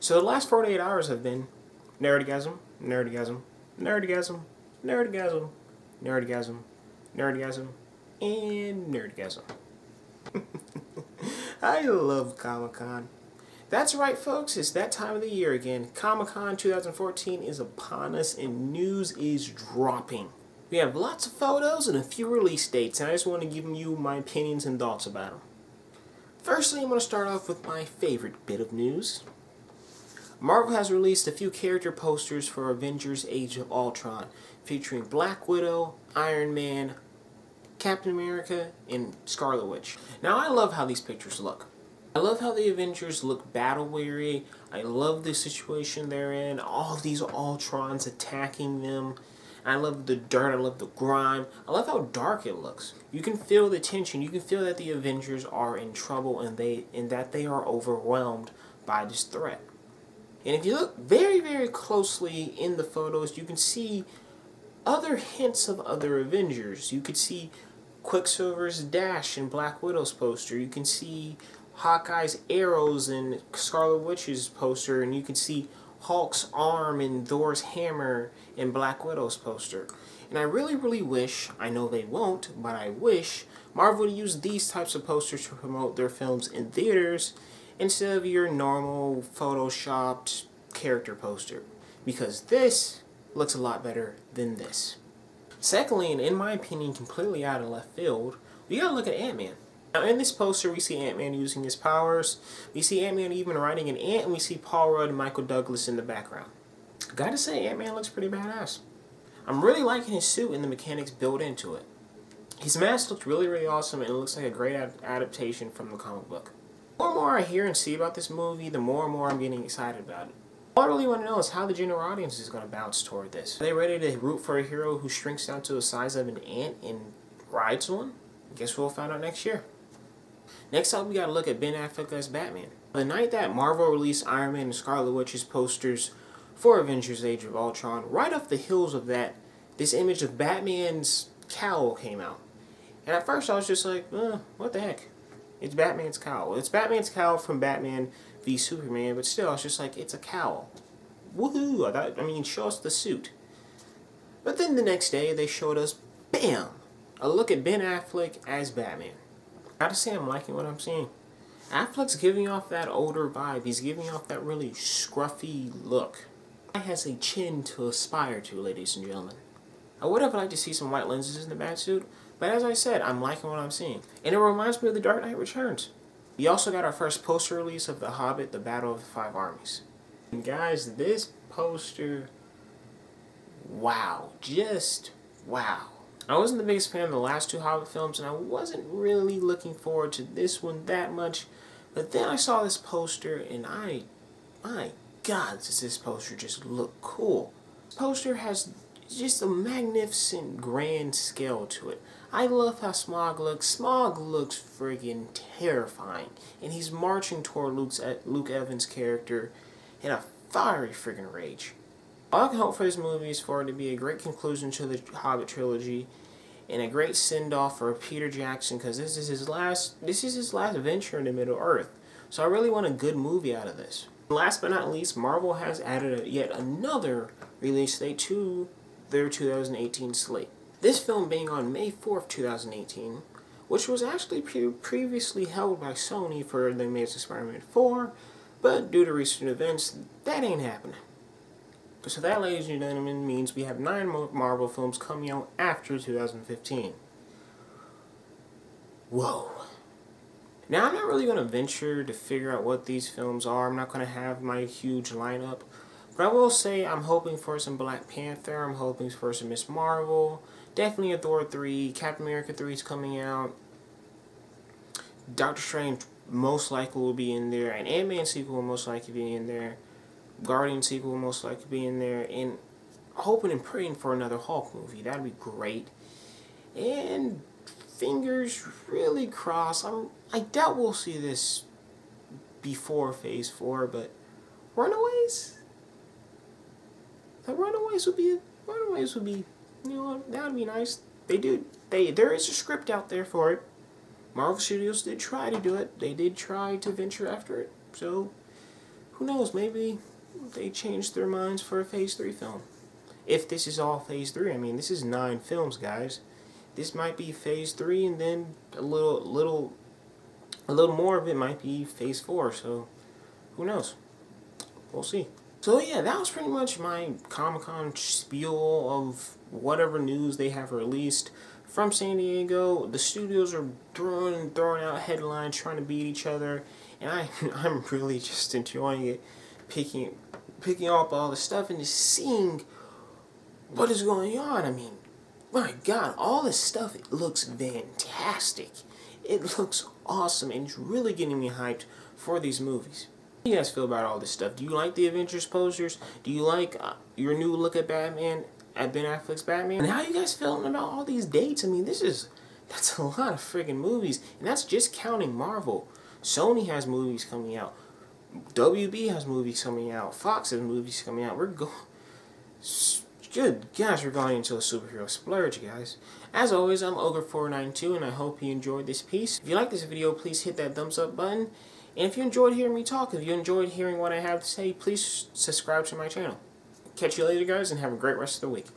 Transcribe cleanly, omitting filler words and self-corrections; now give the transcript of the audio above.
So the last 48 hours have been nerdygasm, nerdygasm, nerdygasm, nerdygasm, nerdygasm, nerdygasm, and nerdygasm. I love Comic-Con. That's right, folks, it's that time of the year again. Comic-Con 2014 is upon us and news is dropping. We have lots of photos and a few release dates, and I just want to give you my opinions and thoughts about them. Firstly, I'm going to start off with my favorite bit of news. Marvel has released a few character posters for Avengers Age of Ultron, featuring Black Widow, Iron Man, Captain America, and Scarlet Witch. Now, I love how these pictures look. I love how the Avengers look battle-weary. I love the situation they're in, all of these Ultrons attacking them. I love the dirt, I love the grime. I love how dark it looks. You can feel the tension, you can feel that the Avengers are in trouble and that they are overwhelmed by this threat. And if you look very, very closely in the photos, you can see other hints of other Avengers. You could see Quicksilver's dash in Black Widow's poster. You can see Hawkeye's arrows in Scarlet Witch's poster. And you can see Hulk's arm and Thor's hammer in Black Widow's poster. And I really, really wish, I know they won't, but I wish Marvel would use these types of posters to promote their films in theaters instead of your normal photoshopped character poster, because this looks a lot better than this. Secondly, and in my opinion completely out of left field, we gotta look at AntMan. Now in this poster we see AntMan using his powers, we see AntMan even riding an ant, and we see Paul Rudd and Michael Douglas in the background. Gotta say, AntMan looks pretty badass. I'm really liking his suit and the mechanics built into it. His mask looks really, really awesome, and it looks like a great adaptation from the comic book. The more and more I hear and see about this movie, the more and more I'm getting excited about it. All I really want to know is how the general audience is going to bounce toward this. Are they ready to root for a hero who shrinks down to the size of an ant and rides one? I guess we'll find out next year. Next up, we got to look at Ben Affleck as Batman. The night that Marvel released Iron Man and Scarlet Witch's posters for Avengers Age of Ultron, right off the heels of that, this image of Batman's cowl came out. And at first I was just like, what the heck? It's Batman's cowl. It's Batman's cowl from Batman v Superman, but still, it's just like, it's a cowl. Woohoo! I mean, show us the suit. But then the next day, they showed us, bam! A look at Ben Affleck as Batman. I gotta say, I'm liking what I'm seeing. Affleck's giving off that older vibe. He's giving off that really scruffy look. He has a chin to aspire to, ladies and gentlemen. I would have liked to see some white lenses in the Batsuit, but as I said, I'm liking what I'm seeing. And it reminds me of The Dark Knight Returns. We also got our first poster release of The Hobbit, The Battle of the Five Armies. And guys, this poster, wow, just wow. I wasn't the biggest fan of the last two Hobbit films, and I wasn't really looking forward to this one that much. But then I saw this poster, and my God, does this poster just look cool. This poster has just a magnificent grand scale to it. I love how Smaug looks. Smaug looks friggin' terrifying. And he's marching toward Luke Evans' character in a fiery friggin' rage. All I can hope for this movie is for it to be a great conclusion to the Hobbit trilogy and a great send-off for Peter Jackson, because this is his last venture into Middle-earth. So I really want a good movie out of this. Last but not least, Marvel has added yet another release date to their 2018 slate. This film being on May 4th, 2018, which was actually previously held by Sony for The Amazing Spider-Man 4, but due to recent events, that ain't happening. So that, ladies and gentlemen, means we have 9 Marvel films coming out after 2015. Whoa. Now, I'm not really going to venture to figure out what these films are. I'm not going to have my huge lineup. But I will say I'm hoping for some Black Panther. I'm hoping for some Ms. Marvel. Definitely a Thor 3. Captain America 3 is coming out. Doctor Strange most likely will be in there. An Ant-Man sequel will most likely be in there. Guardian sequel will most likely be in there. And hoping and praying for another Hulk movie. That would be great. And fingers really crossed. I doubt we'll see this before Phase 4, but Runaways? The Runaways would be, you know, that would be nice. There is a script out there for it. Marvel Studios did try to do it. They did try to venture after it. So, who knows, maybe they changed their minds for a Phase 3 film. If this is all Phase 3, I mean, this is 9 films, guys. This might be Phase 3, and then a little more of it might be Phase 4, so who knows? We'll see. So yeah, that was pretty much my Comic-Con spiel of whatever news they have released from San Diego. The studios are throwing out headlines, trying to beat each other, and I'm really just enjoying it, picking up all the stuff and just seeing what is going on. I mean, my God, all this stuff, it looks fantastic. It looks awesome, and it's really getting me hyped for these movies. How do you guys feel about all this stuff? Do you like the Avengers posters? Do you like your new look at Batman, at Ben Affleck's Batman? And how are you guys feeling about all these dates? I mean, that's a lot of friggin' movies, and that's just counting Marvel. Sony has movies coming out. WB has movies coming out. Fox has movies coming out. Good gosh, we're going into a superhero splurge, guys. As always, I'm OGRE492, and I hope you enjoyed this piece. If you like this video, please hit that thumbs up button. And if you enjoyed hearing me talk, if you enjoyed hearing what I have to say, please subscribe to my channel. Catch you later, guys, and have a great rest of the week.